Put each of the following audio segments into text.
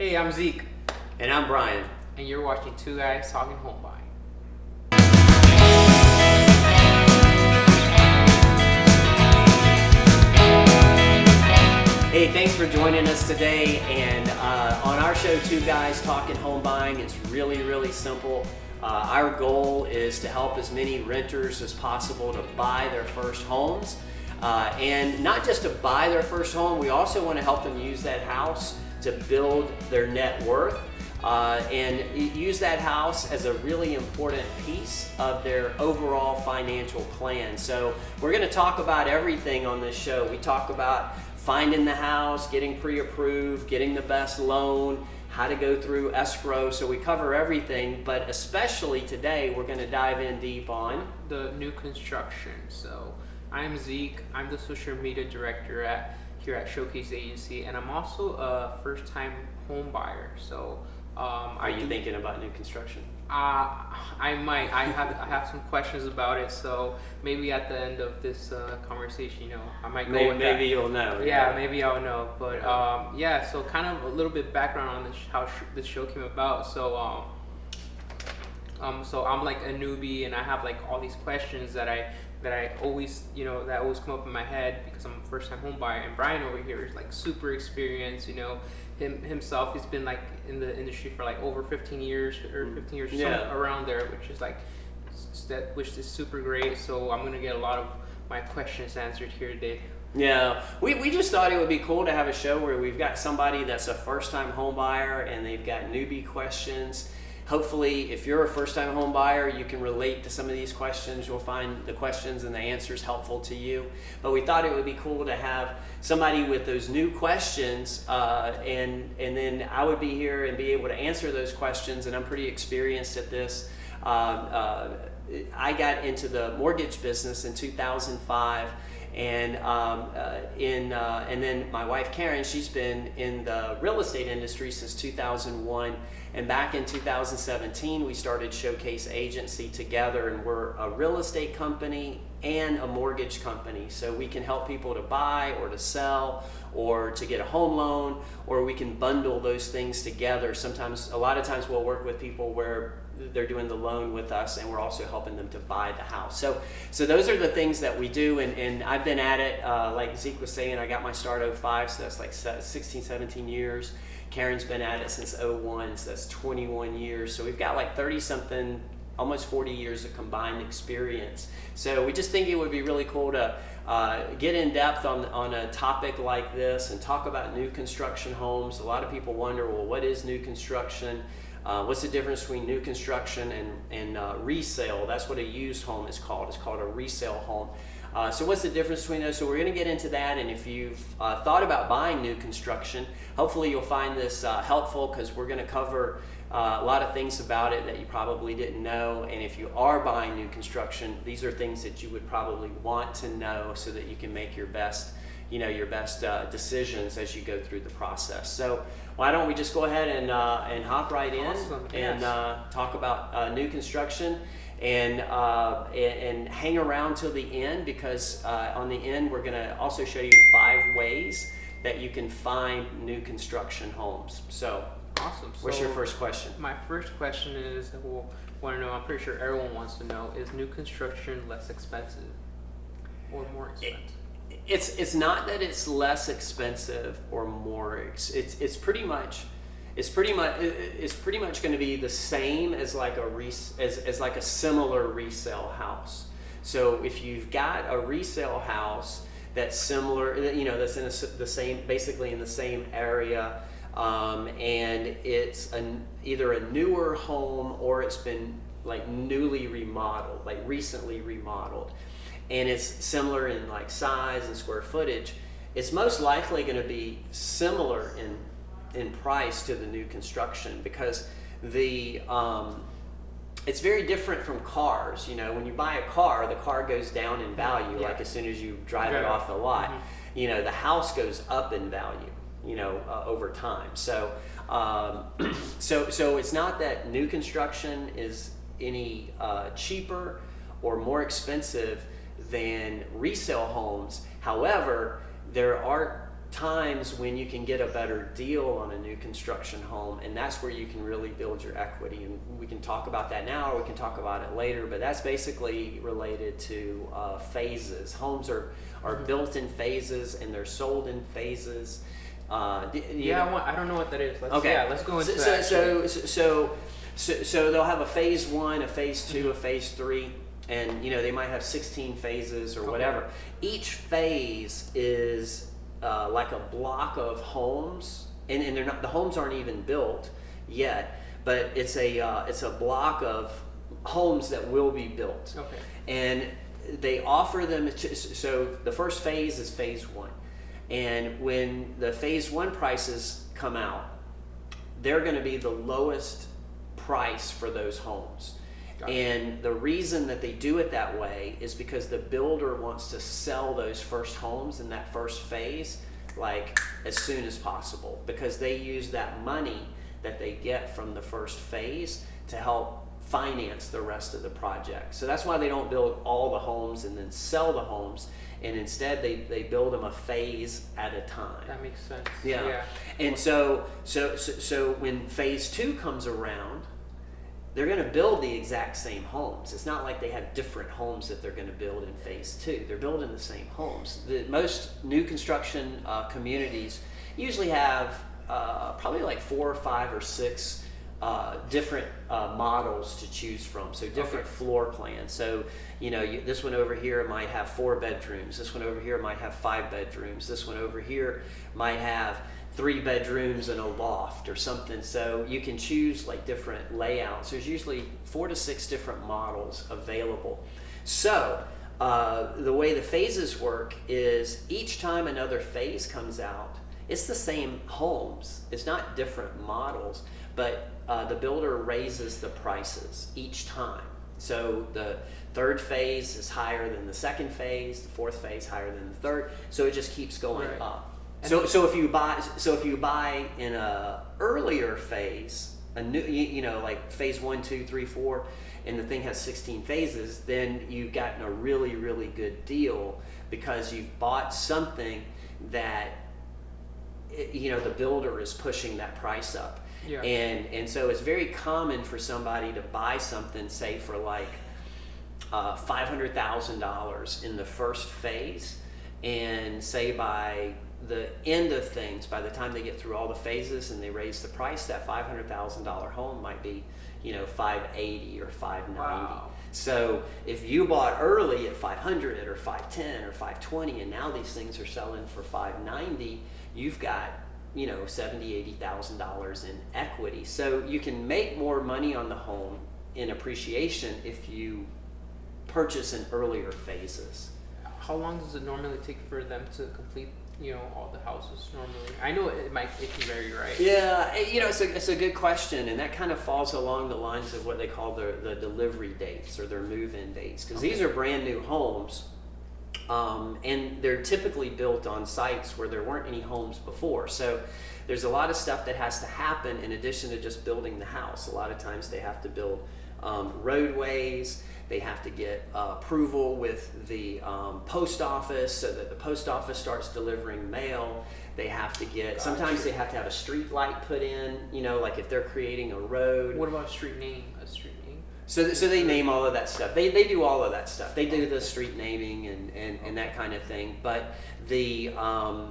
Hey, I'm Zeke, And I'm Brian. and you're watching Two Guys Talking Home Buying. Hey, thanks for joining us today. And on our show, Two Guys Talking Home Buying, it's really simple. Our goal is to help as many renters as possible to buy their first homes. And not just to buy their first home, we also want to help them use that house to build their net worth. And use that house as a really important piece of their overall financial plan. So we're going to talk about everything on this show. We talk about finding the house, getting pre-approved, getting the best loan, how to go through escrow. So we cover everything, but especially today we're going to dive in deep on The new construction. So I'm Zeke. I'm the social media director here at Showcase Agency, and I'm also a first-time home buyer. So are you thinking about new construction? I might. I have some questions about it. So maybe at the end of this conversation, I might go with that. Maybe you'll know. Yeah, maybe I'll know. But yeah. So kind of a little bit background on this, how this show came about. So so I'm like a newbie, and I have like all these questions that I always that always come up in my head because I'm a first time home buyer, and Brian over here is like super experienced. Himself, he's been like in the industry for like over 15 years or 15 years, somewhere around there, which is super great. So I'm gonna get a lot of my questions answered here today. Yeah, we just thought it would be cool to have a show where we've got somebody that's a first-time home buyer and they've got newbie questions. Hopefully, if you're a first-time home buyer, you can relate to some of these questions. You'll find the questions and the answers helpful to you. But we thought it would be cool to have somebody with those new questions, and then I would be here and be able to answer those questions. And I'm pretty experienced at this. I got into the mortgage business in 2005. And then my wife Karen, she's been in the real estate industry since 2001. And back in 2017, we started Showcase Agency together, and we're a real estate company and a mortgage company. So we can help people to buy or to sell or to get a home loan, or we can bundle those things together. A lot of times we'll work with people where they're doing the loan with us and we're also helping them to buy the house. So those are the things that we do, and I've been at it, like Zeke was saying, I got my start 05, so that's like 16, 17 years. Karen's been at it since 01, so that's 21 years. So we've got like 30 something, almost 40 years of combined experience. So we just think it would be really cool to get in depth on a topic like this and talk about new construction homes. A lot of people wonder, well, what is new construction? What's the difference between new construction and resale? That's what a used home is called. It's called a resale home. So what's the difference between those? So we're going to get into that, and if you've thought about buying new construction, hopefully you'll find this helpful, because we're going to cover a lot of things about it that you probably didn't know. And if you are buying new construction, these are things that you would probably want to know so that you can make your best decisions as you go through the process. So why don't we just go ahead and hop right in. Awesome. And talk about new construction, and hang around till the end, because on the end we're going to also show you 5 ways that you can find new construction homes. So Awesome. what's your first question? My first question is, want to know, I'm pretty sure everyone wants to know, is new construction less expensive or more expensive? It's not that it's less expensive or more. It's pretty much going to be the same as like as like a similar resale house. So if you've got a resale house that's similar, that's in the same, basically in the same area, and it's either a newer home or it's been like newly remodeled, like recently remodeled, and it's similar in like size and square footage, it's most likely going to be similar in price to the new construction, because it's very different from cars. When you buy a car, the car goes down in value, like as soon as you drive it off the lot. Mm-hmm. The house goes up in value, over time. So it's not that new construction is any cheaper or more expensive than resale homes. However, there are times when you can get a better deal on a new construction home, and that's where you can really build your equity. And we can talk about that now, or we can talk about it later, but that's basically related to phases. Homes are built in phases, and they're sold in phases. I don't know what that is. Let's go into that. So they'll have a phase 1, a phase 2, a phase 3, and they might have 16 phases or whatever. Each phase is like a block of homes, and they're not, the homes aren't even built yet, but it's a block of homes that will be built. Okay. And they offer them so the first phase is phase 1. And when the phase 1 prices come out, they're going to be the lowest price for those homes. Gotcha. And the reason that they do it that way is because the builder wants to sell those first homes in that first phase like as soon as possible, because they use that money that they get from the first phase to help finance the rest of the project. So that's why they don't build all the homes and then sell the homes, and instead they build them a phase at a time. That makes sense. Yeah. And so when phase 2 comes around, they're going to build the exact same homes. It's not like they have different homes that they're going to build in phase 2. They're building the same homes. Most new construction communities usually have probably like 4 or 5 or 6 different models to choose from, so different floor plans. So this one over here might have 4 bedrooms, this one over here might have 5 bedrooms, this one over here might have 3 bedrooms and a loft or something. So you can choose like different layouts. There's usually 4 to 6 different models available. So the way the phases work is each time another phase comes out, it's the same homes. It's not different models, but the builder raises the prices each time. So the third phase is higher than the second phase, the fourth phase higher than the third. So it just keeps going up. So if you buy in a earlier phase, a new like phase 1, 2, 3, 4, and the thing has 16 phases, then you've gotten a really, really good deal, because you've bought something that the builder is pushing that price up. Yeah. And so it's very common for somebody to buy something, say for like $500,000 in the first phase, and say by the end of things, by the time they get through all the phases and they raise the price, that $500,000 home might be $580,000 or $590,000. Wow. So if you bought early at $500,000 or $510,000 or $520,000, and now these things are selling for $590,000, you've got $70,000, $80,000 in equity. So you can make more money on the home in appreciation if you purchase in earlier phases. How long does it normally take for them to complete all the houses normally? I know it can vary, right? Yeah, it's a good question, and that kind of falls along the lines of what they call the delivery dates or their move-in dates, because these are brand new homes, and they're typically built on sites where there weren't any homes before. So there's a lot of stuff that has to happen in addition to just building the house. A lot of times they have to build roadways. They have to get approval with the post office so that the post office starts delivering mail. They have to get, sometimes they have to have a street light put in, like if they're creating a road. What about a street name? So they name all of that stuff. They do all of that stuff. They do the street naming and that kind of thing. But I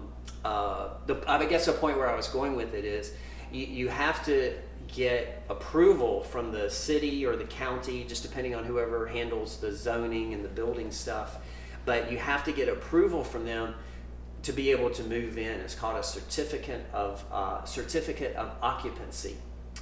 guess the point where I was going with it is you have to get approval from the city or the county, just depending on whoever handles the zoning and the building stuff. But you have to get approval from them to be able to move in. It's called a certificate of occupancy.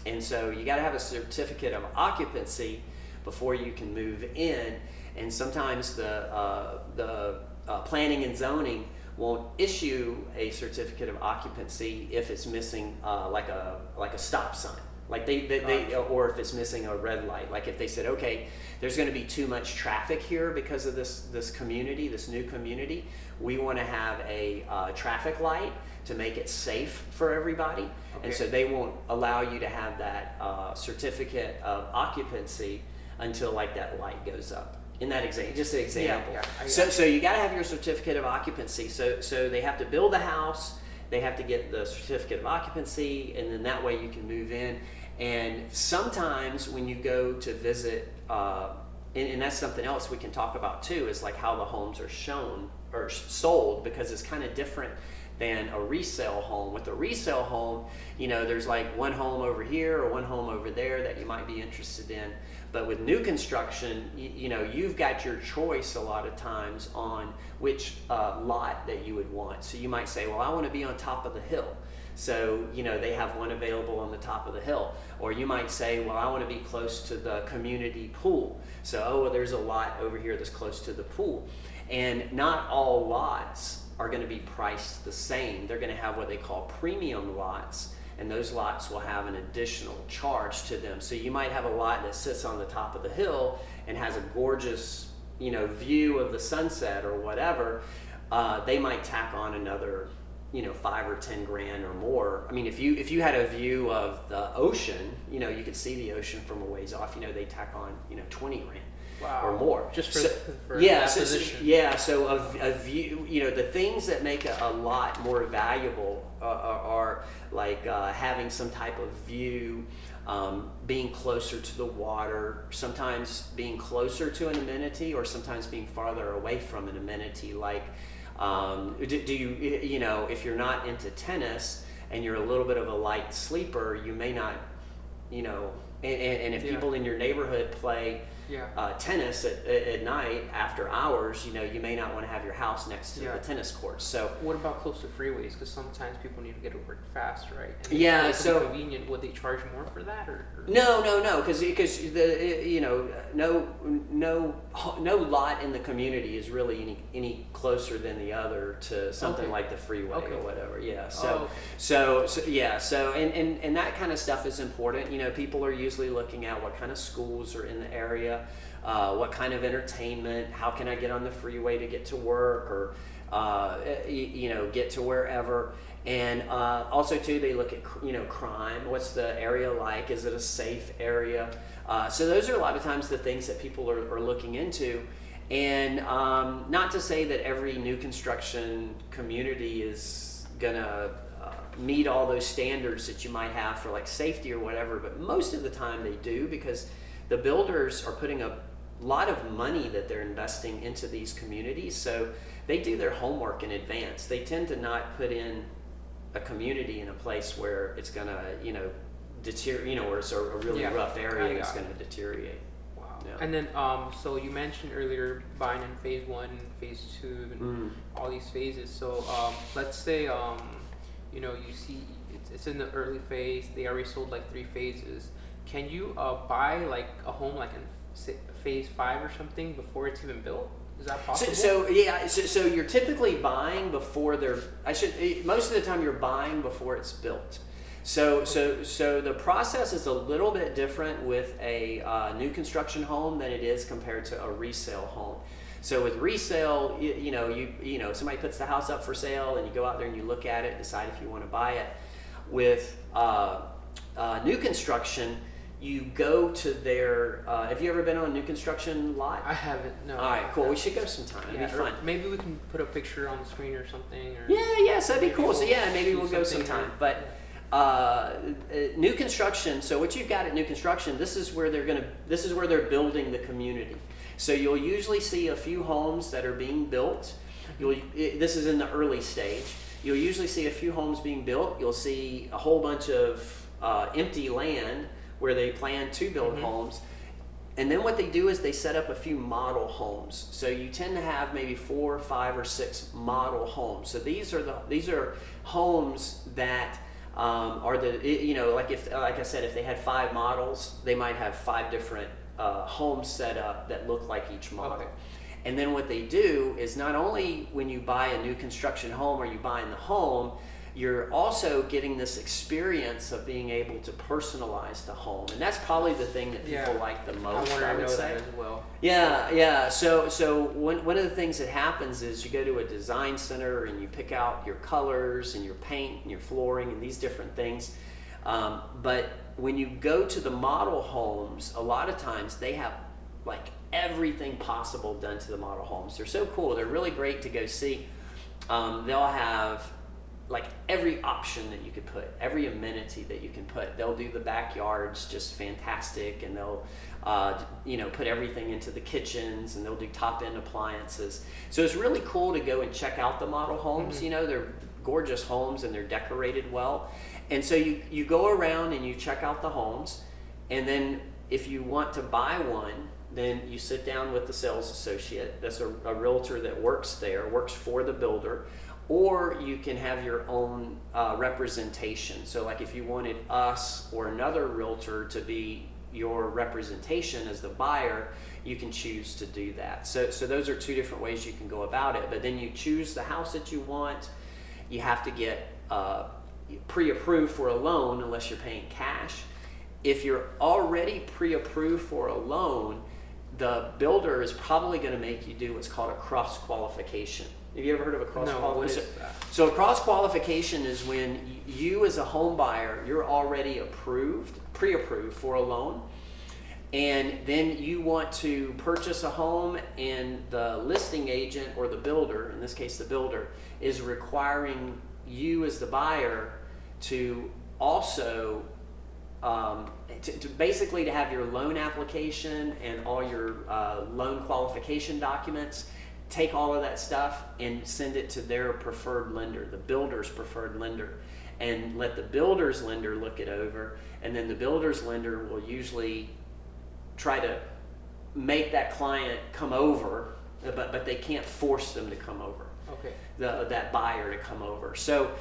And so you got to have a certificate of occupancy before you can move in. And sometimes the planning and zoning won't issue a certificate of occupancy if it's missing like a stop sign. Like they or if it's missing a red light. Like if they said, okay, there's going to be too much traffic here because of this community, this new community. We want to have a traffic light to make it safe for everybody. Okay. And so they won't allow you to have that certificate of occupancy until like that light goes up. In that example, just an example. So you got to have your certificate of occupancy. So they have to build a house. they have to get the certificate of occupancy, and then that way you can move in. And sometimes when you go to visit, and that's something else we can talk about too, is like how the homes are shown or sold, because it's kind of different than a resale home. With a resale home, there's like one home over here or one home over there that you might be interested in. But with new construction, you've got your choice a lot of times on which lot that you would want. So you might say, well, I want to be on top of the hill. So, they have one available on the top of the hill. Or you might say, well, I want to be close to the community pool. So, well, there's a lot over here that's close to the pool. And not all lots are going to be priced the same. They're going to have what they call premium lots, and those lots will have an additional charge to them. So you might have a lot that sits on the top of the hill and has a gorgeous, view of the sunset or whatever. They might tack on another, $5 or $10 grand or more. I mean, if you had a view of the ocean, you could see the ocean from a ways off. They tack on, 20 grand. Wow. Or more. Just for yeah, that so, position. Yeah, so a view, the things that make a lot more valuable are like having some type of view, being closer to the water, sometimes being closer to an amenity, or sometimes being farther away from an amenity. Like, do you, if you're not into tennis and you're a little bit of a light sleeper, you may not, and if people in your neighborhood play tennis at night after hours, you may not want to have your house next to the tennis courts. So what about close to freeways? Because sometimes people need to get to work fast, right? And so convenient. Would they charge more for that, or? No, because no lot in the community is really any closer than the other to something like the freeway or whatever. Yeah. So and that kind of stuff is important. People are usually looking at what kind of schools are in the area, what kind of entertainment, how can I get on the freeway to get to work, or get to wherever. And also too, they look at crime. What's the area like? Is it a safe area? So those are a lot of times the things that people are looking into. And not to say that every new construction community is gonna meet all those standards that you might have for like safety or whatever, but most of the time they do, because the builders are putting a lot of money that they're investing into these communities. So they do their homework in advance. They tend to not put in a community in a place where it's gonna, deteriorate, where it's a really rough area and it's gonna deteriorate. Wow. Yeah. And then, so you mentioned earlier buying in phase 1, phase 2, and all these phases. So let's say, you see it's in the early phase. They already sold like 3 phases. Can you buy like a home like in phase 5 or something before it's even built? Is that possible? So you're typically buying before most of the time you're buying before it's built. So the process is a little bit different with a new construction home than it is compared to a resale home. So with resale, somebody puts the house up for sale and you go out there and you look at it, decide if you want to buy it. With new construction, you go to their, have you ever been on a new construction lot? I haven't, no. All right, cool. We should go sometime. It'd be fun. Maybe we can put a picture on the screen or something. Or yeah, so that'd be cool. So maybe we'll go sometime. But new construction, so what you've got at new construction, this is where they're building the community. So you'll usually see a few homes that are being built. This is in the early stage. You'll usually see a few homes being built. You'll see a whole bunch of empty land where they plan to build homes. And then what they do is they set up a few model homes. So you tend to have maybe 4, 5, or 6 model homes. So these are homes that are like I said, if they had 5 models, they might have 5 different homes set up that look like each model. Okay. And then what they do is, not only when you buy a new construction home or you buy in the home, you're also getting this experience of being able to personalize the home. And that's probably the thing that people like the most, I would say. That as well. Yeah. So one of the things that happens is you go to a design center and you pick out your colors and your paint and your flooring and these different things. But when you go to the model homes, a lot of times they have like everything possible done to the model homes. They're so cool. They're really great to go see. They'll have like every option that you could put, every amenity that you can put. They'll do the backyards just fantastic, and they'll put everything into the kitchens, and they'll do top end appliances. So it's really cool to go and check out the model homes. They're gorgeous homes and they're decorated well. And so you go around and you check out the homes, and then if you want to buy one, then you sit down with the sales associate. That's a realtor that works there, works for the builder. Or you can have your own representation. So like if you wanted us or another realtor to be your representation as the buyer, you can choose to do that. So those are two different ways you can go about it. But then you choose the house that you want. You have to get pre-approved for a loan unless you're paying cash. If you're already pre-approved for a loan, the builder is probably going to make you do what's called a cross-qualification. Have you ever heard of a cross-qualification? No, what is that? So a cross-qualification is when you as a home buyer, you're already pre-approved for a loan, and then you want to purchase a home, and the listing agent or the builder, in this case the builder, is requiring you as the buyer to also basically to have your loan application and all your loan qualification documents, take all of that stuff and send it to their preferred lender, the builder's preferred lender, and let the builder's lender look it over, and then the builder's lender will usually try to make that client come over, but they can't force them to come over. Okay. That buyer to come over. So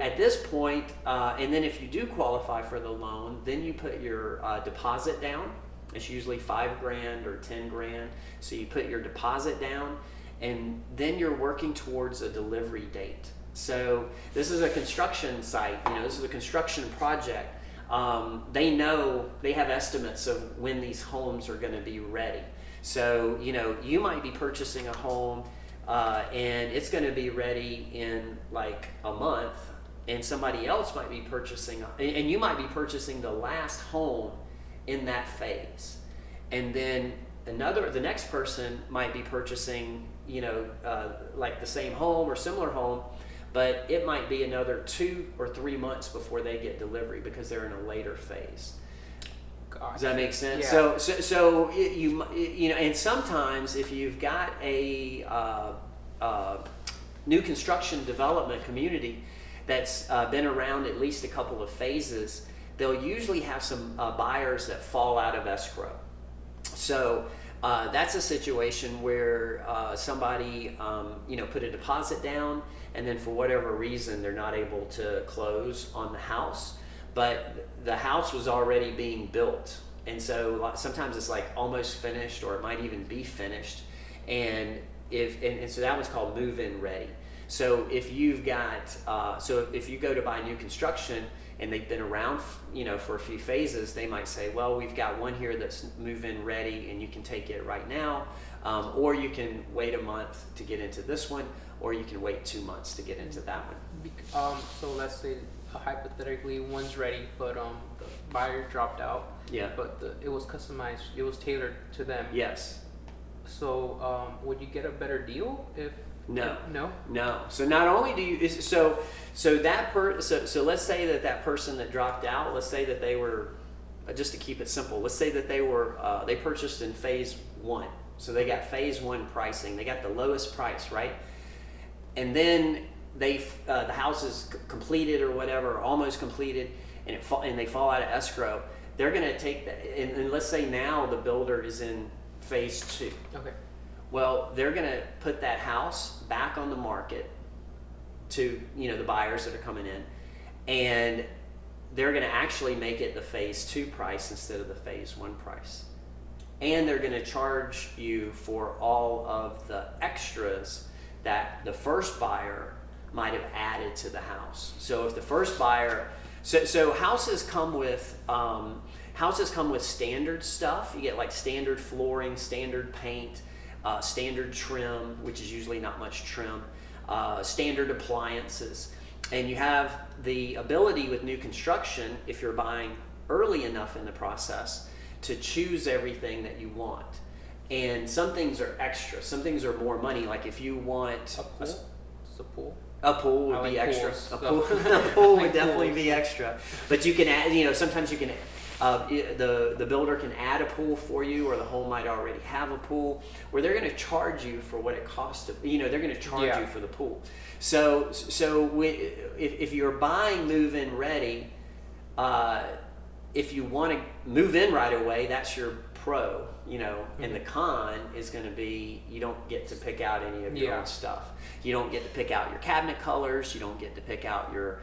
at this point, and then if you do qualify for the loan, then you put your deposit down. It's usually $5,000 or $10,000. So you put your deposit down, and then you're working towards a delivery date. So this is a construction site. This is a construction project. They know, they have estimates of when these homes are going to be ready. So you might be purchasing a home, and it's going to be ready in like a month, and somebody else might be purchasing, and you might be purchasing the last home in that phase, and then the next person might be purchasing, like the same home or similar home, but it might be another 2 or 3 months before they get delivery because they're in a later phase. Gosh. Does that make sense? Yeah. So and sometimes if you've got a new construction development community that's been around at least a couple of phases, they'll usually have some buyers that fall out of escrow. So that's a situation where somebody put a deposit down, and then for whatever reason they're not able to close on the house, but the house was already being built, and so sometimes it's like almost finished, or it might even be finished, and so that was called move-in ready. So if you've got if you go to buy new construction and they've been around for a few phases, they might say, well, we've got one here that's move-in ready and you can take it right now, or you can wait a month to get into this one, or you can wait 2 months to get into that one. So let's say hypothetically one's ready, but the buyer dropped out. Yeah. But it was customized. It was tailored to them. Yes. So would you get a better deal if? No. No. So not only do you so let's say that person that dropped out, let's say that they were, just to keep it simple, let's say that they purchased in phase 1. So they got phase 1 pricing. They got the lowest price, right? And then the house is completed or whatever, almost completed, and they fall out of escrow. They're going to take that, and let's say now the builder is in phase 2. Okay. Well, they're going to put that house back on the market to the buyers that are coming in, and they're going to actually make it the phase 2 price instead of the phase 1 price. And they're going to charge you for all of the extras that the first buyer might have added to the house. So if the first buyer, so houses come with standard stuff. You get like standard flooring, standard paint, standard trim, which is usually not much trim, standard appliances. And you have the ability with new construction, if you're buying early enough in the process, to choose everything that you want. And some things are extra, some things are more money. Like if you want a pool. A pool would I like be extra. pools, A so- pool, a pool I would like definitely pools. be extra. But you can add, sometimes you can, the builder can add a pool for you, or the home might already have a pool, where they're going to charge you for what it costs to, they're going to charge Yeah. you for the pool. So if you're buying move-in ready, if you want to move in right away, that's your pro, and the con is going to be you don't get to pick out any of your Yeah. own stuff. You don't get to pick out your cabinet colors. You don't get to pick out your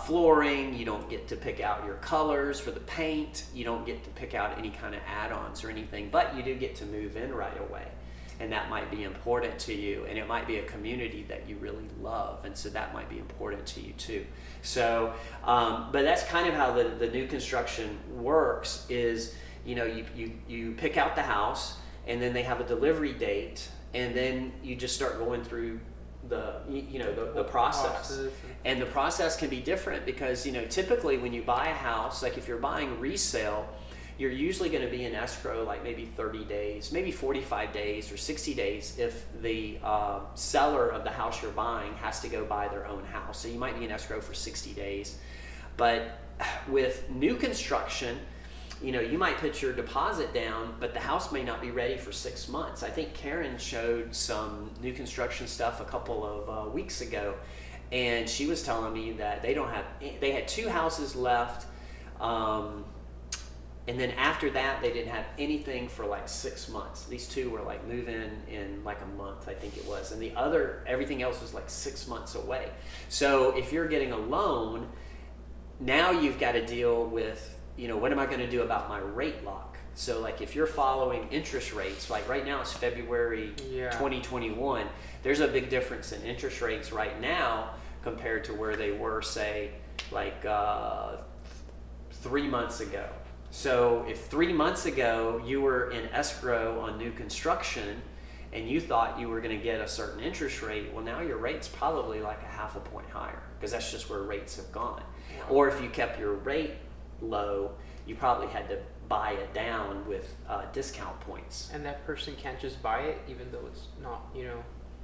flooring. You don't get to pick out your colors for the paint. You don't get to pick out any kind of add-ons or anything, but you do get to move in right away. And that might be important to you, and it might be a community that you really love, and so that might be important to you too. So, but that's kind of how the new construction works is, you pick out the house, and then they have a delivery date, and then you just start going through the process. And the process can be different because, typically when you buy a house, like if you're buying resale, you're usually going to be in escrow like maybe 30 days, maybe 45 days or 60 days if the seller of the house you're buying has to go buy their own house. So you might be in escrow for 60 days. But with new construction, you might put your deposit down, but the house may not be ready for 6 months. I think Karen showed some new construction stuff a couple of weeks ago, and she was telling me that they had 2 houses left, and then after that, they didn't have anything for like 6 months. These 2 were like move in like a month, I think it was. And everything else was like 6 months away. So if you're getting a loan, now you've got to deal with, what am I going to do about my rate lock? So like if you're following interest rates, like right now it's February 2021, there's a big difference in interest rates right now compared to where they were, say, like 3 months ago. So if 3 months ago you were in escrow on new construction and you thought you were going to get a certain interest rate, well, now your rate's probably like a half a point higher because that's just where rates have gone. Or if you kept your rate low, you probably had to buy it down with discount points. And that person can't just buy it, even though it's not,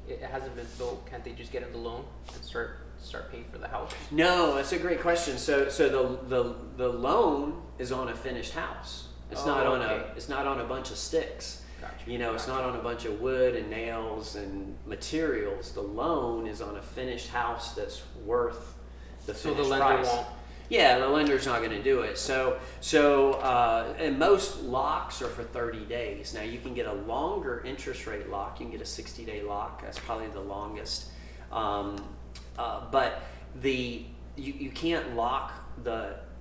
it hasn't been built. Can't they just get a loan and start paying for the house? No, that's a great question. So the loan is on a finished house. It's not on a bunch of sticks. Gotcha. It's not on a bunch of wood and nails and materials. The loan is on a finished house that's worth the finished the lender price. won't. Yeah, the lender's not going to do it. So and most locks are for 30 days. Now you can get a longer interest rate lock. You can get a 60-day lock. That's probably the longest. But you can't lock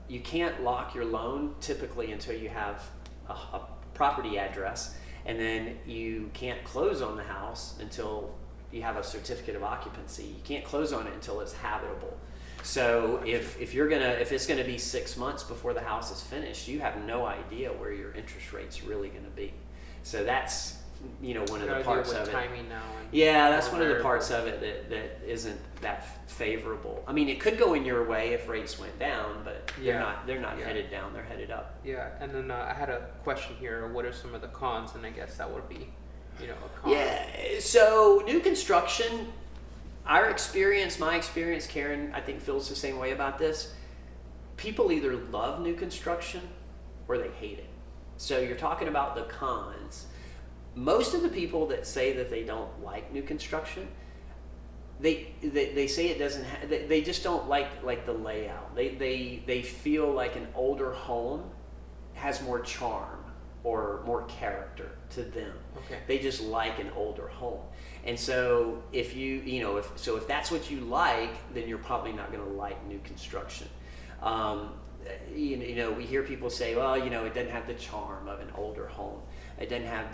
your loan typically until you have a property address, and then you can't close on the house until you have a certificate of occupancy. You can't close on it until it's habitable. So if it's gonna be 6 months before the house is finished, you have no idea where your interest rate's really gonna be. So that's one of the parts of it. Timing now. Yeah, that's one of the parts of it that isn't that favorable. I mean, it could go in your way if rates went down, but they're not headed down. They're headed up. Yeah, and then I had a question here. What are some of the cons? And I guess that would be, a con. Yeah. So new construction. My experience, Karen, I think feels the same way about this. People either love new construction or they hate it. So you're talking about the cons. Most of the people that say that they don't like new construction, they say it doesn't. They just don't like the layout. They feel like an older home has more charm or more character to them. Okay. They just like an older home. And so if if that's what you like, then you're probably not going to like new construction. We hear people say, well, it doesn't have the charm of an older home. It doesn't have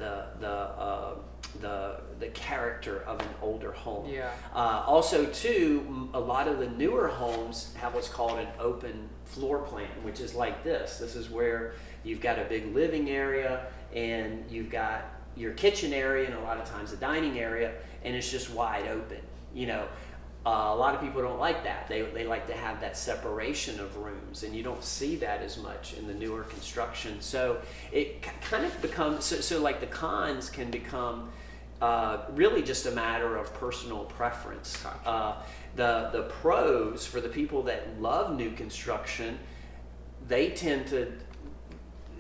the character of an older home. Yeah. Also, too, a lot of the newer homes have what's called an open floor plan, which is like this. This is where you've got a big living area and you've got your kitchen area and a lot of times a dining area, and it's just wide open. A lot of people don't like that. They like to have that separation of rooms, and you don't see that as much in the newer construction. So it kind of becomes, so like the cons can become really just a matter of personal preference. Gotcha. The pros, for the people that love new construction, they tend to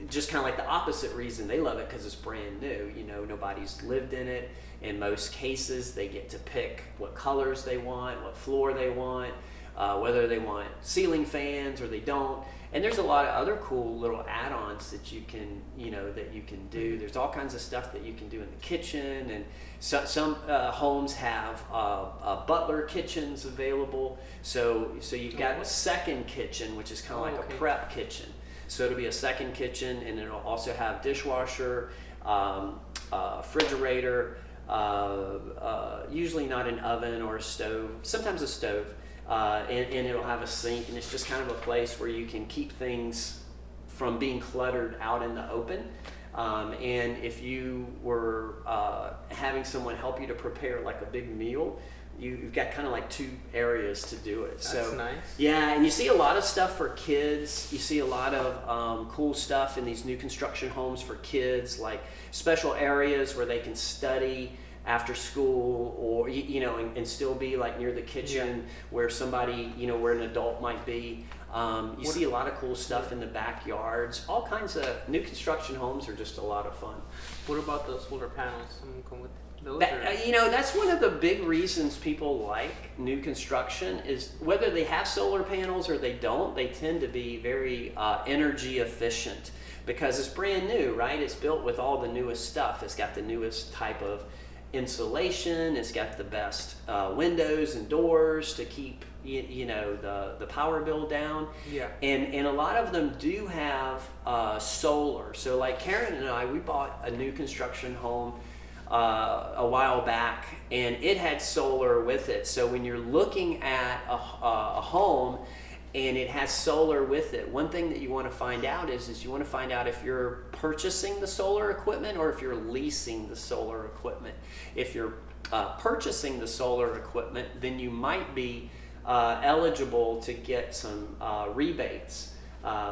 just kind of like the opposite reason. They love it because it's brand new. You know, nobody's lived in it. In most cases, they get to pick what colors they want, what floor they want, whether they want ceiling fans or they don't. And there's a lot of other cool little add-ons that you can, that you can do. There's all kinds of stuff that you can do in the kitchen, and some homes have butler kitchens available. So you've got a second kitchen, which is kind of like a prep kitchen. So it'll be a second kitchen, and it'll also have dishwasher, refrigerator, usually not an oven or a stove, sometimes a stove. And it'll have a sink, and it's just kind of a place where you can keep things from being cluttered out in the open. And if you were having someone help you to prepare like a big meal, you've got kind of like two areas to do it. That's nice. Yeah, and you see a lot of stuff for kids. You see a lot of cool stuff in these new construction homes for kids, like special areas where they can study after school, or and still be like near the kitchen where somebody, where an adult might be. You see a lot of cool stuff in the backyards. All kinds of new construction homes are just a lot of fun. What about those solar panels? Someone come with those? That's one of the big reasons people like new construction is whether they have solar panels or they don't, they tend to be very energy efficient because it's brand new, right? It's built with all the newest stuff. It's got the newest type of insulation. It's got the best windows and doors to keep the power bill down. Yeah. And a lot of them do have solar. So like Karen and I, we bought a new construction home a while back, and it had solar with it. So when you're looking at a home and it has solar with it, one thing that you want to find out is you want to find out if you're purchasing the solar equipment or if you're leasing the solar equipment. If you're purchasing the solar equipment, then you might be eligible to get some rebates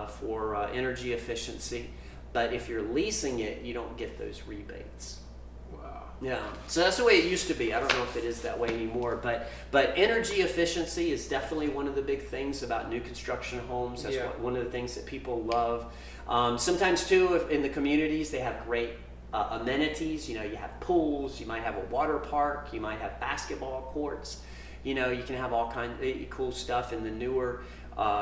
for energy efficiency. But if you're leasing it, you don't get those rebates. Wow. Yeah, so that's the way it used to be. I don't know if it is that way anymore, but energy efficiency is definitely one of the big things about new construction homes. That's one of the things that people love. Sometimes too, if in the communities, they have great amenities. You have pools, you might have a water park, you might have basketball courts. You can have all kinds of cool stuff in the newer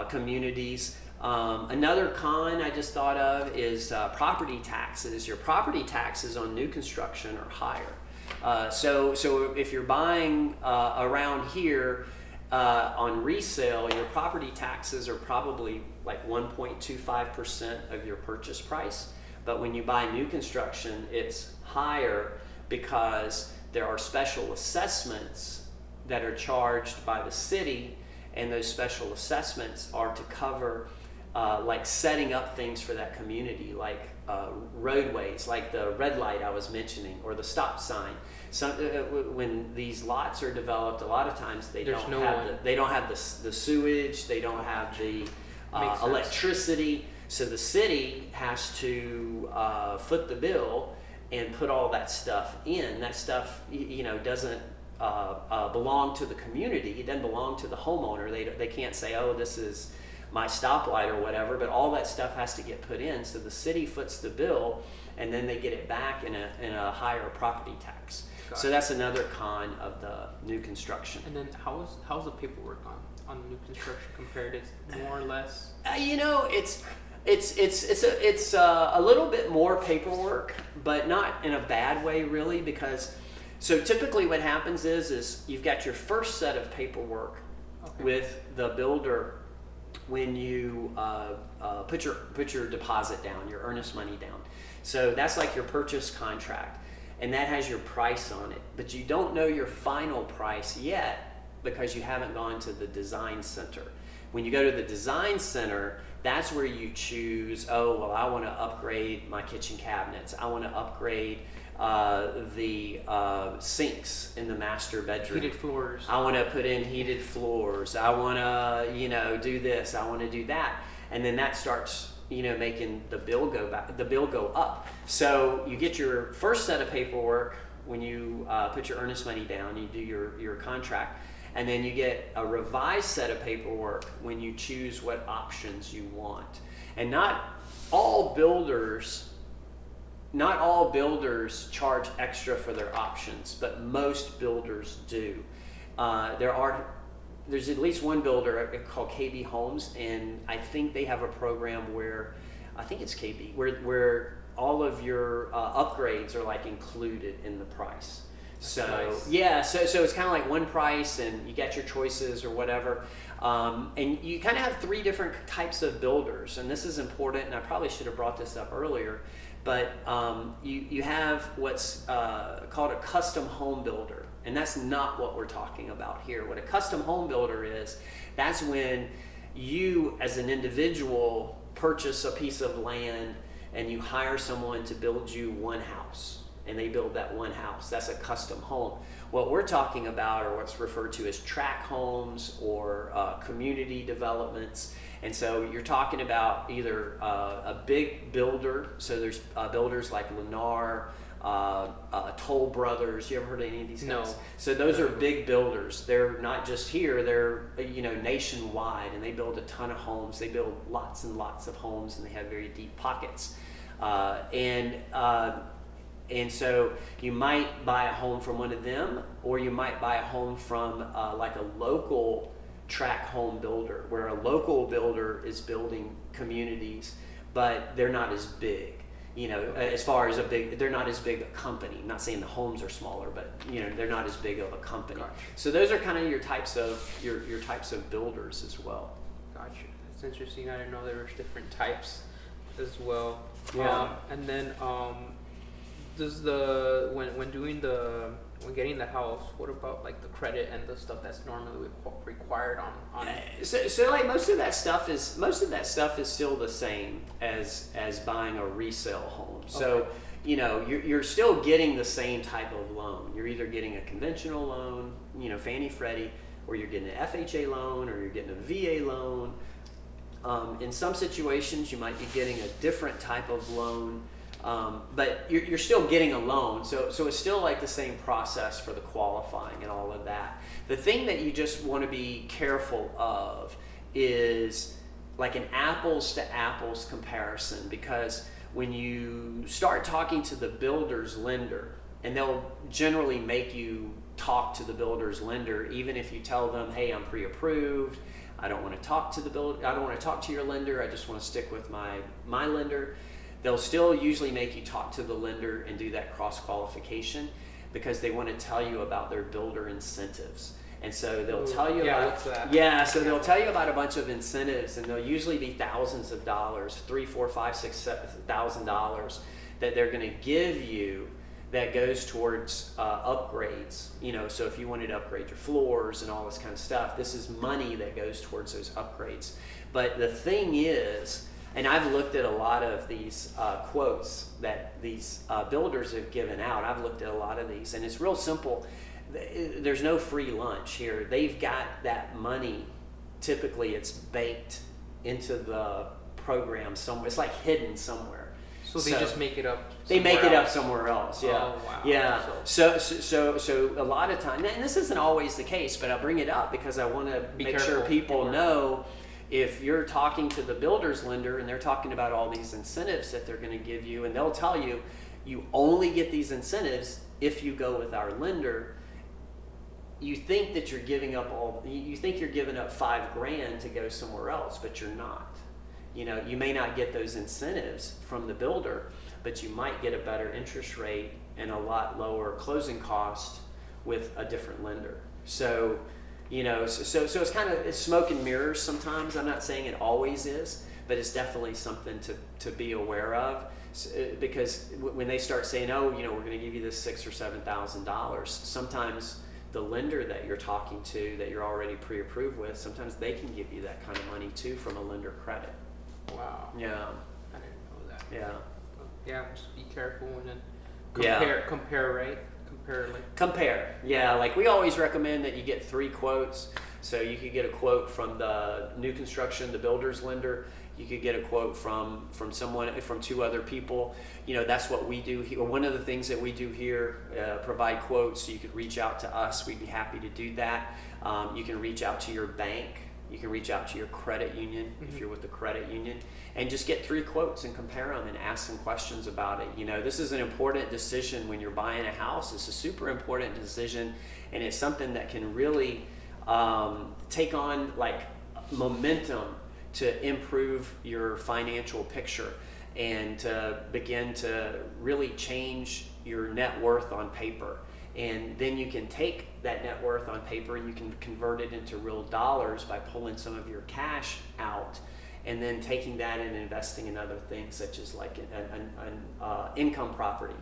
communities. Another con I just thought of is property taxes. Your property taxes on new construction are higher. So if you're buying around here on resale, your property taxes are probably like 1.25% of your purchase price. But when you buy new construction, it's higher because there are special assessments that are charged by the city, and those special assessments are to cover like setting up things for that community, like roadways, like the red light I was mentioning, or the stop sign. When these lots are developed, a lot of times they don't have the sewage, they don't have the electricity. So the city has to foot the bill and put all that stuff in. That stuff, doesn't belong to the community. It doesn't belong to the homeowner. They can't say, oh, this is my stoplight or whatever, but all that stuff has to get put in. So the city foots the bill, and then they get it back in a higher property tax. So that's another con of the new construction. And then how's the paperwork on new construction compared? It's more or less. It's a little bit more paperwork, but not in a bad way, really, because so typically what happens is you've got your first set of paperwork with the builder when you put your deposit down, your earnest money down. So that's like your purchase contract, and that has your price on it. But you don't know your final price yet because you haven't gone to the design center. When you go to the design center, that's where you choose, I want to upgrade my kitchen cabinets. I want to upgrade the sinks in the master bedroom. Heated floors. I want to put in heated floors. I want to, do this. I want to do that. And then that starts, making the bill go up. So you get your first set of paperwork put your earnest money down, you do your contract, and then you get a revised set of paperwork when you choose what options you want. And not all builders charge extra for their options, but most builders do. There's at least one builder called KB Homes, and I think they have a program where, I think it's KB, where all of your upgrades are like included in the price. So nice. yeah, so it's kind of like one price, and you get your choices or whatever. And you kind of have three different types of builders, and this is important, and I probably should have brought this up earlier, but you have what's called a custom home builder, and that's not what we're talking about here. What a custom home builder is, that's when you as an individual purchase a piece of land and you hire someone to build you one house, and they build that one house. That's a custom home. What we're talking about are what's referred to as tract homes or community developments. And so you're talking about either a big builder, so there's builders like Lennar, Toll Brothers. You ever heard of any of these guys? No. So those are big builders. They're not just here, they're nationwide, and they build a ton of homes. They build lots and lots of homes, and they have very deep pockets. And so you might buy a home from one of them, or you might buy a home from like a local tract home builder, where a local builder is building communities, but they're not as big. As far as they're not as big a company. I'm not saying the homes are smaller, but they're not as big of a company. Gotcha. So those are kind of your types of builders as well. Gotcha. That's interesting. I didn't know there were different types as well. Yeah. And then does when getting the house, what about like the credit and the stuff that's normally required on it? So like most of that stuff is still the same as buying a resale home. So Okay. you're still getting the same type of loan. You're either getting a conventional loan, Fannie Freddie, or you're getting an FHA loan, or you're getting a VA loan. In some situations, you might be getting a different type of loan. But you're still getting a loan, so it's still like the same process for the qualifying and all of that. The thing that you just want to be careful of is like an apples to apples comparison, because when you start talking to the builder's lender, and they'll generally make you talk to the builder's lender, even if you tell them, hey, I'm pre-approved, I don't want to talk to I don't want to talk to your lender, I just want to stick with my lender. They'll still usually make you talk to the lender and do that cross-qualification, because they want to tell you about their builder incentives. And so they'll tell you about they'll tell you about a bunch of incentives, and they'll usually be thousands of dollars, $3,000, $4,000, $5,000, $6,000 that they're going to give you that goes towards upgrades. So if you wanted to upgrade your floors and all this kind of stuff, this is money that goes towards those upgrades. But the thing is, and I've looked at a lot of these quotes that these builders have given out. I've looked at a lot of these, and it's real simple. There's no free lunch here. They've got that money. Typically, it's baked into the program somewhere. It's like hidden somewhere. So they just make it up. They make it up somewhere else. Yeah. Oh, wow. Yeah. So a lot of time, and this isn't always the case, but I bring it up because I want to make sure people know. If you're talking to the builder's lender and they're talking about all these incentives that they're going to give you, and they'll tell you, you only get these incentives if you go with our lender, you think that you're giving up $5,000 to go somewhere else, but you're not. You may not get those incentives from the builder, but you might get a better interest rate and a lot lower closing cost with a different lender. So it's kind of smoke and mirrors sometimes. I'm not saying it always is, but it's definitely something to be aware of, because when they start saying, we're going to give you this $6,000 or $7,000, sometimes the lender that you're talking to, that you're already pre-approved with, sometimes they can give you that kind of money too from a lender credit. Wow. Yeah. I didn't know that. Yeah. Yeah, just be careful and then compare, right? Compare. Yeah, like we always recommend that you get 3 quotes. So you could get a quote from the new construction, the builder's lender. You could get a quote from two other people. That's what we do here. One of the things that we do here, provide quotes. So you could reach out to us. We'd be happy to do that. You can reach out to your bank. You can reach out to your credit union if you're with the credit union, and just get 3 quotes and compare them and ask some questions about it. This is an important decision when you're buying a house. It's a super important decision, and it's something that can really take on like momentum to improve your financial picture and to begin to really change your net worth on paper. And then you can take that net worth on paper and you can convert it into real dollars by pulling some of your cash out and then taking that and investing in other things, such as like an income property,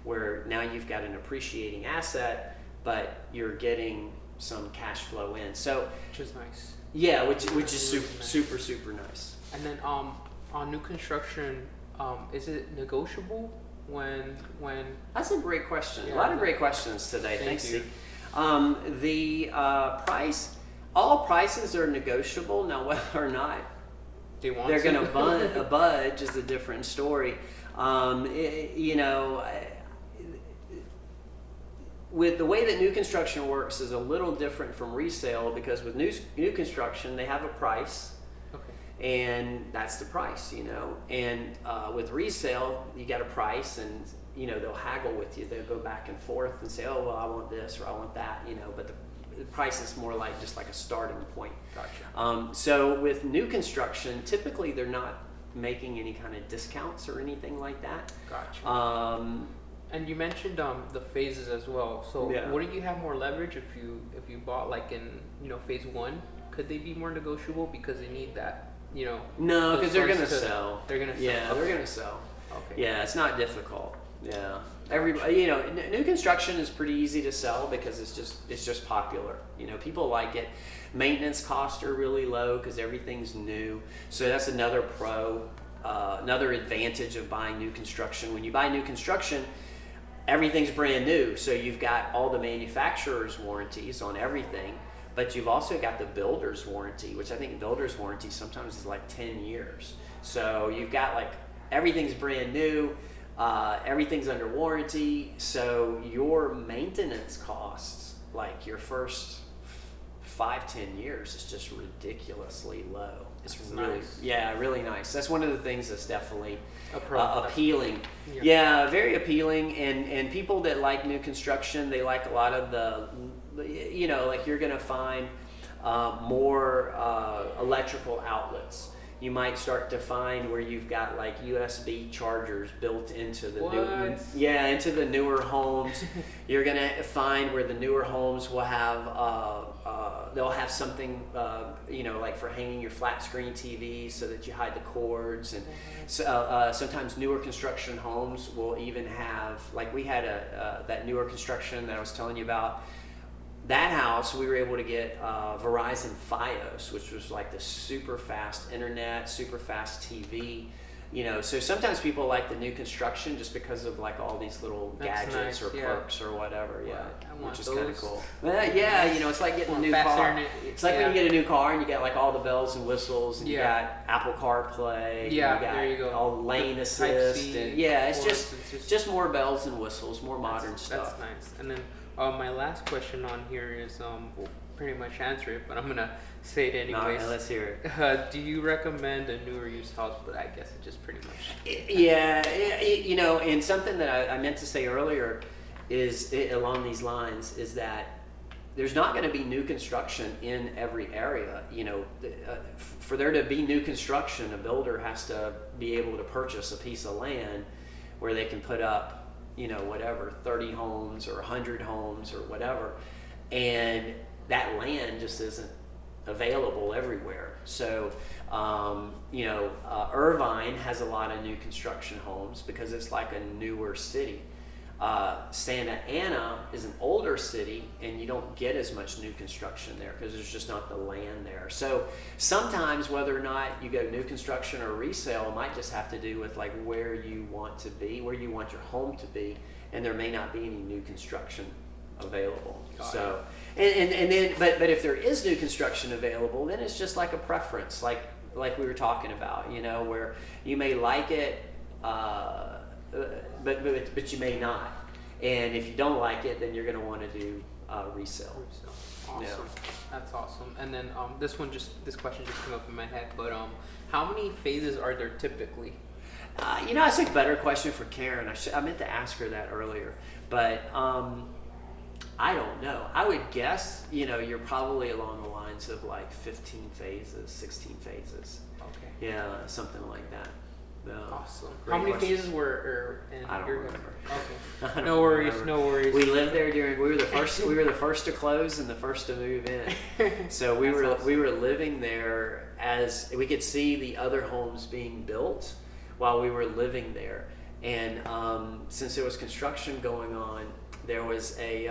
where now you've got an appreciating asset, but you're getting some cash flow in. So, which is nice. Yeah, which is really super nice. And then on new construction, is it negotiable when? That's a great question. Yeah, a lot of great questions today. Thank Thanks, you. Steve. The price, all prices are negotiable. Now, whether or not They're going to budge is a different story. With the way that new construction works is a little different from resale, because with new construction they have a price, and that's the price, and with resale you got a price, and they'll haggle with you. They'll go back and forth and say, oh well, I want this or I want that, but the price is more like just like a starting point. Gotcha. So with new construction, typically they're not making any kind of discounts or anything like that. Gotcha. And you mentioned the phases as well. So Yeah. wouldn't you have more leverage if you bought like in phase 1? Could they be more negotiable because they need that No, because they're funds gonna sell. They're gonna sell. Yeah, Okay. they're gonna sell. Okay. Yeah, it's not difficult. Yeah, everybody. New construction is pretty easy to sell because it's just popular. People like it. Maintenance costs are really low because everything's new. So that's another pro, another advantage of buying new construction. When you buy new construction, everything's brand new, so you've got all the manufacturer's warranties on everything, but you've also got the builder's warranty, which I think builder's warranty sometimes is like 10 years. So you've got like everything's brand new, everything's under warranty, so your maintenance costs, like your first 5-10 years, is just ridiculously low. It's really nice. Yeah, really nice. That's one of the things that's definitely appealing. Yeah. Yeah, very appealing. And people that like new construction, they like a lot of the, like you're gonna find more electrical outlets. You might start to find where you've got like USB chargers built into the into the newer homes. You're gonna find where the newer homes will have they'll have something like for hanging your flat screen TV so that you hide the cords, and so, sometimes newer construction homes will even have, like we had that newer construction that I was telling you about. That house, we were able to get Verizon Fios, which was like the super fast internet, super fast TV. So sometimes people like the new construction just because of like all these little gadgets nice, or perks or whatever. Yeah, which is kind of cool. Well, yeah, it's like getting a new car. It's like when you get a new car and you get like all the bells and whistles, and you got Apple CarPlay. Yeah, there you go. All lane assist, and it's just more bells and whistles, more modern stuff. That's nice. And then my last question on here is we'll pretty much answer it, but I'm gonna say it anyways. No, let's hear it. Do you recommend a newer used house? But I guess it just pretty much. Yeah, and something that I meant to say earlier is along these lines is that there's not going to be new construction in every area. For there to be new construction, a builder has to be able to purchase a piece of land where they can put up, whatever, 30 homes or 100 homes or whatever, and that land just isn't available everywhere. So, Irvine has a lot of new construction homes because it's like a newer city. Santa Ana is an older city, and you don't get as much new construction there because there's just not the land there. So sometimes whether or not you go new construction or resale might just have to do with like where you want to be, where you want your home to be, and there may not be any new construction available. And then but if there is new construction available, then it's just like a preference. Like like we were talking about, you know, where you may like it, but you may not. And if you don't like it, then you're going to want to do resale. Awesome. Yeah. That's awesome. And then this question just came up in my head, but how many phases are there typically? You know, that's a better question for Karen. I meant to ask her that earlier, but I don't know. I would guess, you know, you're probably along the lines of like 15 phases, 16 phases. Okay. Yeah, something like that. Awesome. Great How many question. phases were in I don't your remember. Okay. No worries. No worries. We lived there we were the first. We were the first to close and the first to move in. So we were living there as we could see the other homes being built while we were living there. And since there was construction going on, there was a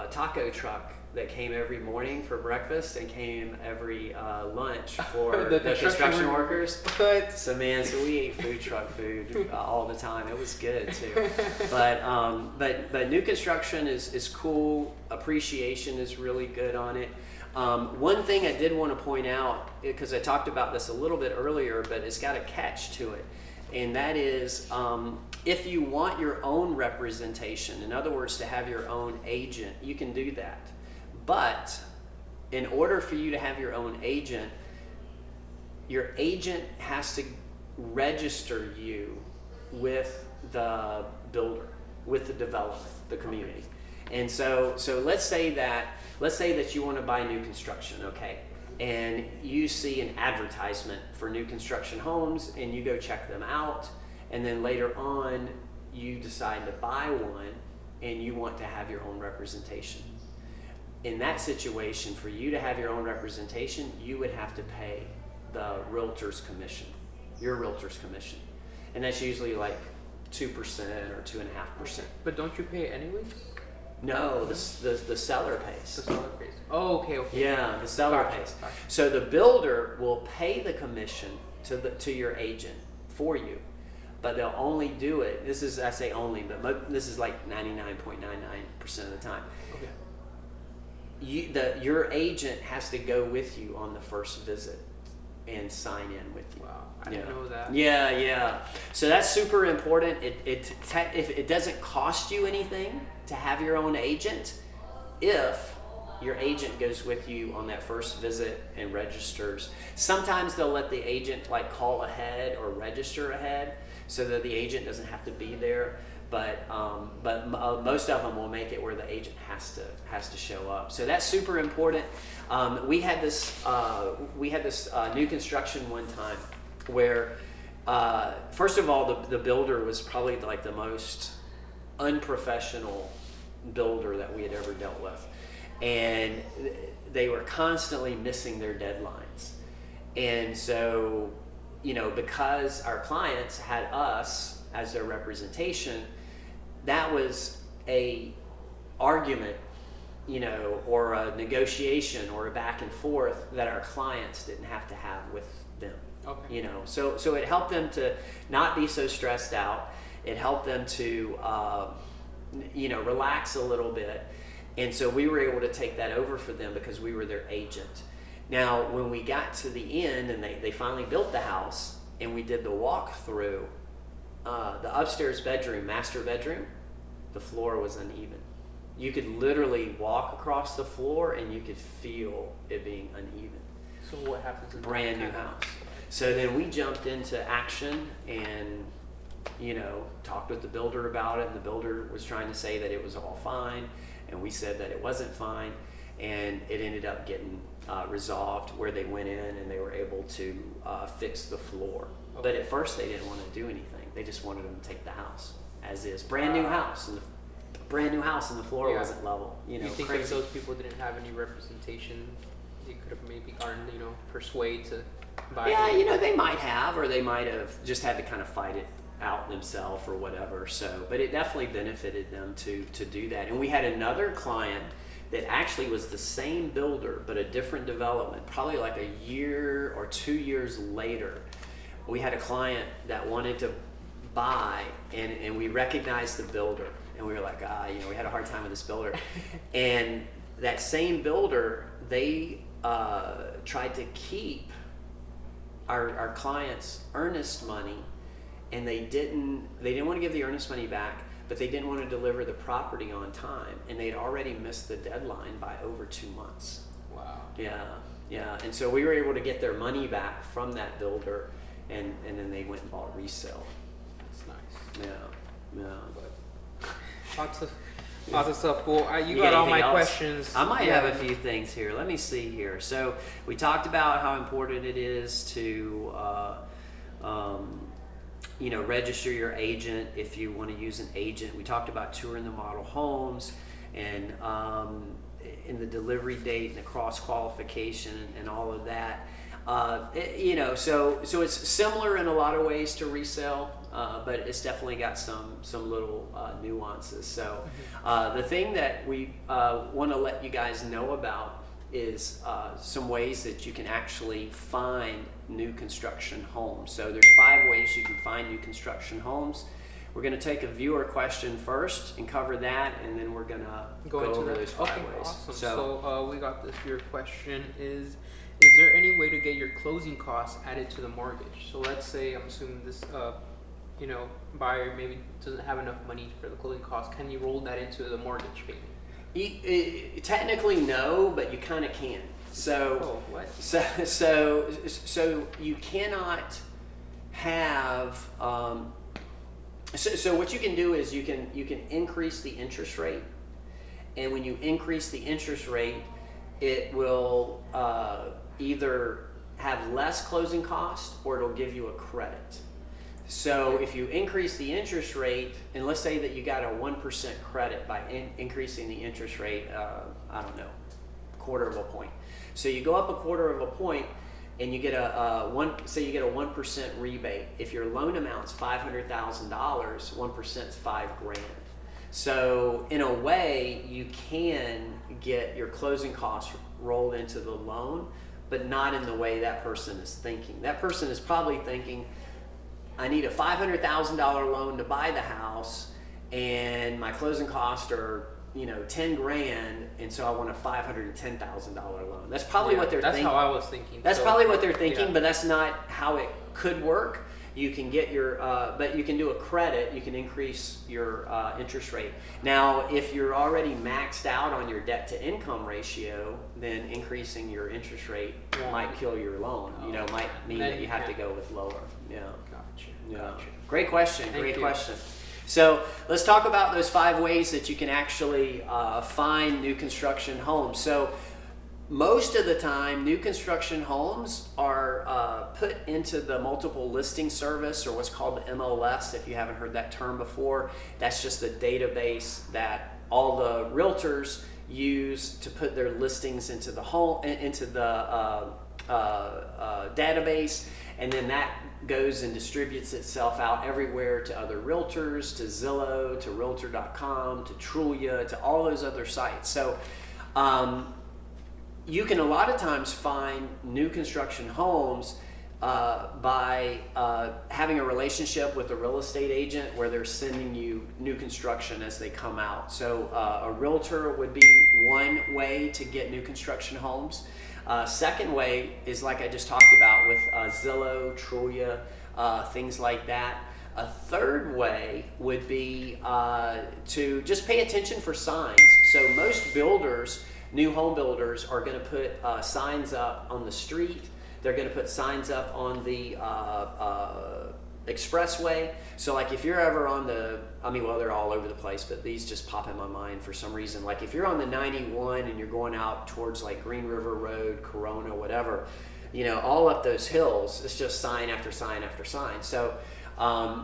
taco truck that came every morning for breakfast and came every lunch for the construction workers. What? So we ate food truck food all the time. It was good too. But new construction is cool. Appreciation is really good on it. One thing I did want to point out, because I talked about this a little bit earlier, but it's got a catch to it, and that is if you want your own representation, in other words, to have your own agent, you can do that. But in order for you to have your own agent, your agent has to register you with the builder, with the development, the community. And so let's say that you want to buy new construction, okay? And you see an advertisement for new construction homes and you go check them out, and then later on you decide to buy one and you want to have your own representation. In that situation, for you to have your own representation, you would have to pay the realtor's commission, your realtor's commission. And that's usually like 2% or 2.5%. But don't you pay it anyways? No, the seller pays. The seller pays. Oh, okay. Yeah, the seller pays. Gotcha. So the builder will pay the commission to your agent for you, but they'll only do it. I say only, but this is like 99.99% of the time. Okay. Your agent has to go with you on the first visit and sign in with you. Wow, I didn't know that. Yeah. So that's super important. If it doesn't cost you anything to have your own agent, if your agent goes with you on that first visit and registers. Sometimes they'll let the agent like call ahead or register ahead so that the agent doesn't have to be there. But most of them will make it where the agent has to show up. So that's super important. We had this new construction one time where first of all the builder was probably like the most unprofessional builder that we had ever dealt with, and they were constantly missing their deadlines. And so, you know, because our clients had us as their representation, that was a argument, you know, or a negotiation or a back and forth that our clients didn't have to have with them. Okay. You know, so it helped them to not be so stressed out. It helped them to, you know, relax a little bit. And so we were able to take that over for them because we were their agent. Now, when we got to the end and they finally built the house and we did the walkthrough, the upstairs bedroom, master bedroom, the floor was uneven. You could literally walk across the floor and you could feel it being uneven. So what happens in Brand new house. So then we jumped into action and, you know, talked with the builder about it, and the builder was trying to say that it was all fine, and we said that it wasn't fine, and it ended up getting resolved where they went in and they were able to fix the floor. Okay. But at first they didn't want to do anything. They just wanted them to take the house as is. Brand new house, and the floor wasn't level. You know, you think crazy. if those people didn't have any representation, they could have maybe gotten, you know, persuade to buy? Yeah, you know, they might have, or they might have just had to kind of fight it out themselves or whatever. So, but it definitely benefited them to do that. And we had another client that actually was the same builder but a different development, probably like a year or 2 years later. We had a client that wanted to buy, and we recognized the builder, and we were like, you know, we had a hard time with this builder. And that same builder, they tried to keep our clients earnest money, and they didn't want to give the earnest money back, but they didn't want to deliver the property on time, and they'd already missed the deadline by over 2 months. Wow. Yeah. And so we were able to get their money back from that builder, and then they went and bought resale. That's nice. Yeah. But lots of stuff. Well, you got all my questions. I might have a few things here. Let me see here. So we talked about how important it is to register your agent if you want to use an agent. We talked about touring the model homes, and in the delivery date and the cross qualification and all of that. So it's similar in a lot of ways to resale, but it's definitely got some little nuances. So the thing that we want to let you guys know about is some ways that you can actually find new construction homes. So there's 5 ways you can find new construction homes. We're going to take a viewer question first and cover that, and then we're going to go over those 5 ways. Awesome. So we got this viewer question is there any way to get your closing costs added to the mortgage? So let's say, I'm assuming this buyer maybe doesn't have enough money for the closing costs. Can you roll that into the mortgage payment? Technically no, but you kind of can. So so you cannot have so what you can do is you can increase the interest rate, and when you increase the interest rate, it will either have less closing cost or it'll give you a credit. So if you increase the interest rate, and let's say that you got a 1% credit by increasing the interest rate, I don't know, 1/4 point. So you go up 1/4 point, and you get a 1% rebate. If your loan amount's $500,000, 1% is $5,000. So in a way, you can get your closing costs rolled into the loan, but not in the way that person is thinking. That person is probably thinking, I need a $500,000 loan to buy the house, and my closing costs are $10,000, and so I want a $510,000 loan. That's probably what they're thinking. That's how I was thinking. That's probably what they're thinking, but that's not how it could work. You can get your, but you can do a credit. You can increase your interest rate. Now, if you're already maxed out on your debt to income ratio, then increasing your interest rate might kill your loan. Might mean that you have to go with lower. Yeah. Gotcha. Great question. Great question. So let's talk about those 5 ways that you can actually find new construction homes. So most of the time, new construction homes are put into the multiple listing service, or what's called the MLS. If you haven't heard that term before, that's just the database that all the realtors use to put their listings into the database, and then that goes and distributes itself out everywhere to other realtors, to Zillow, to Realtor.com, to Trulia, to all those other sites. So you can a lot of times find new construction homes by having a relationship with a real estate agent where they're sending you new construction as they come out. So a realtor would be one way to get new construction homes. Second way is like I just talked about with Zillow, Trulia, things like that. A third way would be to just pay attention for signs. So most builders, new home builders, are going to put signs up on the street. They're going to put signs up on the expressway. So like if you're ever on they're all over the place, but these just pop in my mind for some reason. Like if you're on the 91 and you're going out towards like Green River Road, Corona, whatever, all up those hills, it's just sign after sign after sign. So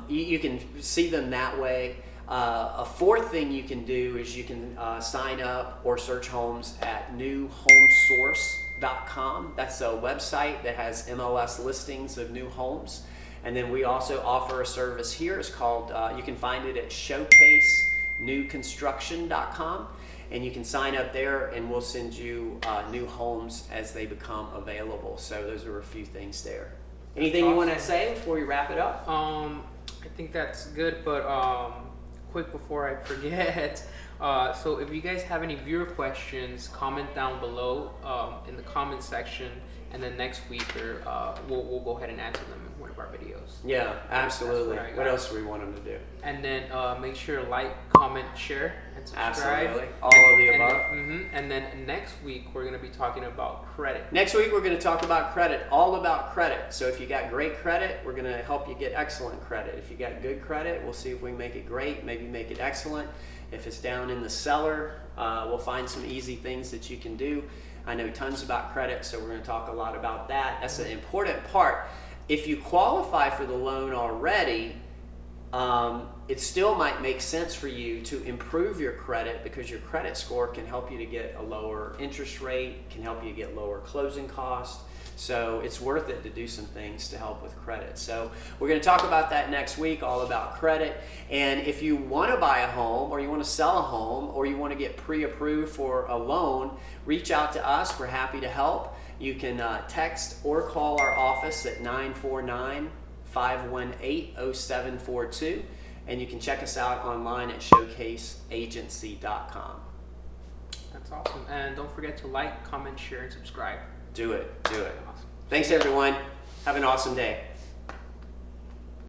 you can see them that way. A fourth thing you can do is you can sign up or search homes at newhomesource.com. That's a website that has MLS listings of new homes. And then we also offer a service here. It's called, you can find it at showcasenewconstruction.com. And you can sign up there, and we'll send you new homes as they become available. So those are a few things there. Anything you want to say before we wrap it up? I think that's good, but quick before I forget. So if you guys have any viewer questions, comment down below in the comment section, and then next week we'll go ahead and answer them in one of our videos. Yeah, absolutely. That's What else do we want them to do? And then make sure to like, comment, share, and subscribe. Absolutely. All of the above. And then next week we're going to be talking about credit. Next week we're going to talk about credit, all about credit. So if you got great credit, we're going to help you get excellent credit. If you got good credit, we'll see if we can make it great, maybe make it excellent. If it's down in the cellar, we'll find some easy things that you can do. I know tons about credit, so we're going to talk a lot about that. That's an important part. If you qualify for the loan already, it still might make sense for you to improve your credit, because your credit score can help you to get a lower interest rate, can help you get lower closing costs. So it's worth it to do some things to help with credit. So we're going to talk about that next week, all about credit. And if you want to buy a home, or you want to sell a home, or you want to get pre-approved for a loan, reach out to us. We're happy to help. You can text or call our office at 949-518-0742. And you can check us out online at showcaseagency.com. That's awesome. And don't forget to like, comment, share, and subscribe. Do it. Do it. Awesome. Thanks, everyone. Have an awesome day.